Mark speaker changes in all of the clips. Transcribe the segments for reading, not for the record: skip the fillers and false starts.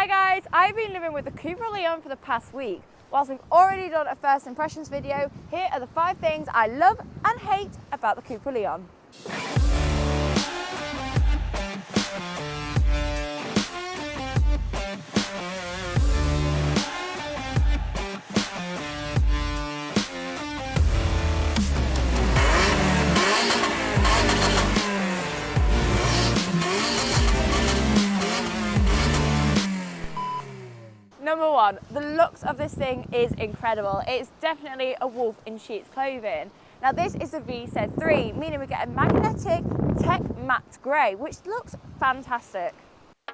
Speaker 1: Hi guys, I've been living with the Cupra Leon for the past week. Whilst we've already done a first impressions video, here are the 5 things I love and hate about the Cupra Leon. Number 1, the looks of this thing is incredible. It's definitely a wolf in sheep's clothing. Now this is the VZ3, meaning we get a magnetic tech matte grey, which looks fantastic.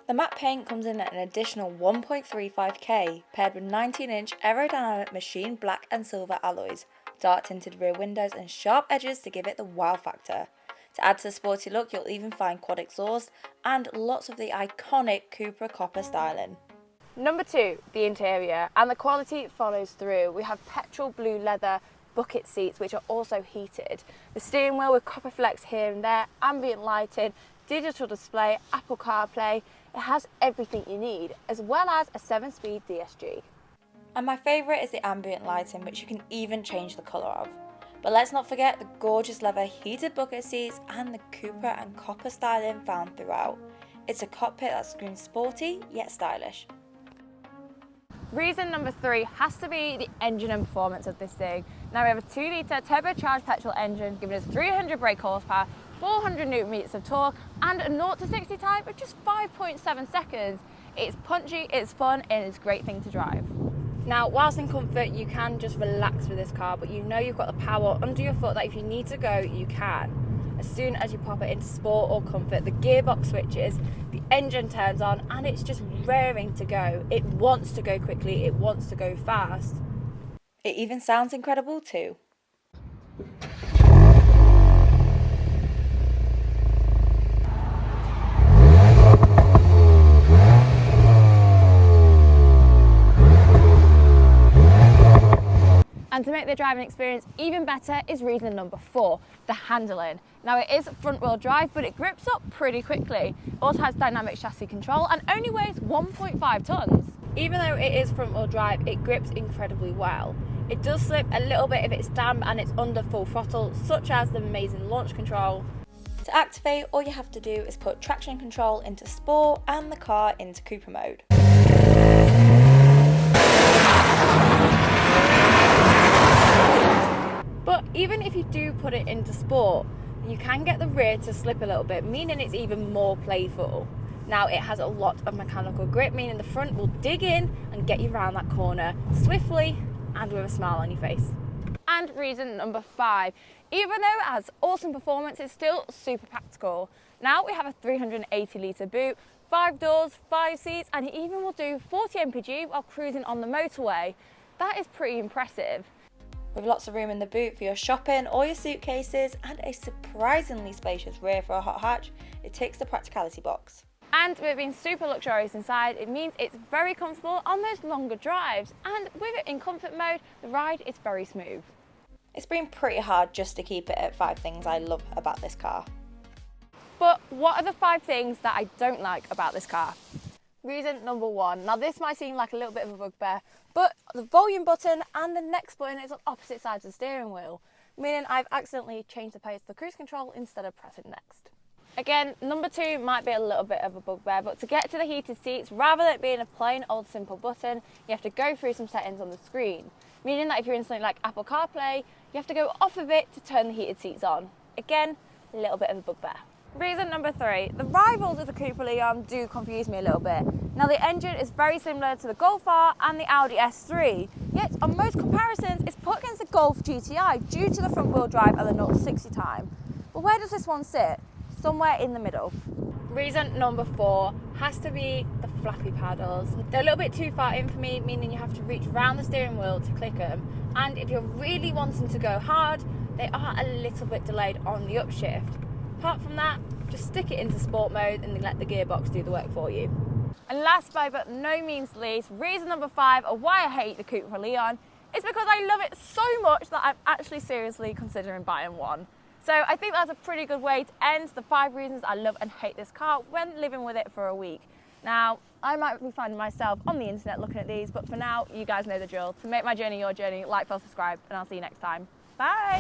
Speaker 1: The matte paint comes in at an additional 1.35k, paired with 19-inch aerodynamic machine black and silver alloys, dark tinted rear windows and sharp edges to give it the wow factor. To add to the sporty look, you'll even find quad exhaust and lots of the iconic Cupra copper styling. Number 2, the interior, and the quality follows through. We have petrol blue leather bucket seats which are also heated. The steering wheel with copper flecks here and there, ambient lighting, digital display, Apple CarPlay. It has everything you need, as well as a 7-speed DSG. And my favourite is the ambient lighting, which you can even change the colour of. But let's not forget the gorgeous leather heated bucket seats and the Cupra and copper styling found throughout. It's a cockpit that screams sporty yet stylish. Reason number 3 has to be the engine and performance of this thing. Now we have a 2-litre turbocharged petrol engine giving us 300 brake horsepower, 400 newton meters of torque and a 0 to 60 time of just 5.7 seconds. It's punchy, it's fun and it's a great thing to drive. Now whilst in comfort you can just relax with this car, but you know you've got the power under your foot that if you need to go you can. As soon as you pop it into sport or comfort, the gearbox switches, the engine turns on and it's just raring to go. It wants to go quickly, it wants to go fast. It even sounds incredible too. And to make the driving experience even better is reason number 4, the handling. Now it is front wheel drive, but it grips up pretty quickly. It also has dynamic chassis control and only weighs 1.5 tons. Even though it is front wheel drive, it grips incredibly well. It does slip a little bit if it's damp and it's under full throttle, such as the amazing launch control. To activate, all you have to do is put traction control into sport and the car into Cupra mode. But even if you do put it into sport, you can get the rear to slip a little bit, meaning it's even more playful. Now it has a lot of mechanical grip, meaning the front will dig in and get you around that corner swiftly and with a smile on your face. And reason number 5, even though it has awesome performance, it's still super practical. Now we have a 380 litre boot, 5 doors, 5 seats, and it even will do 40 mpg while cruising on the motorway. That is pretty impressive. With lots of room in the boot for your shopping or your suitcases and a surprisingly spacious rear for a hot hatch, it ticks the practicality box. And with it being super luxurious inside, it means it's very comfortable on those longer drives, and with it in comfort mode, the ride is very smooth. It's been pretty hard just to keep it at 5 things I love about this car. But what are the 5 things that I don't like about this car? Reason number 1. Now this might seem like a little bit of a bugbear, but the volume button and the next button is on opposite sides of the steering wheel, meaning I've accidentally changed the pace of the cruise control instead of pressing next. Again, number 2 might be a little bit of a bugbear, but to get to the heated seats, rather than it being a plain old simple button, you have to go through some settings on the screen, meaning that if you're in something like Apple CarPlay, you have to go off of it to turn the heated seats on. Again, a little bit of a bugbear. Reason number 3, the rivals of the Cupra Leon do confuse me a little bit. Now the engine is very similar to the Golf R and the Audi S3, yet on most comparisons it's put against the Golf GTI due to the front wheel drive and the 0 to 60 time. But where does this one sit? Somewhere in the middle. Reason number 4 has to be the flappy paddles. They're a little bit too far in for me, meaning you have to reach around the steering wheel to click them. And if you're really wanting to go hard, they are a little bit delayed on the upshift. Apart from that, just stick it into sport mode and then let the gearbox do the work for you. And last but no means least, reason number 5 of why I hate the Cupra Leon is because I love it so much that I'm actually seriously considering buying one. So I think that's a pretty good way to end the 5 reasons I love and hate this car when living with it for a week. Now, I might be finding myself on the internet looking at these, but for now, you guys know the drill. To make my journey your journey, like, follow, subscribe, and I'll see you next time. Bye!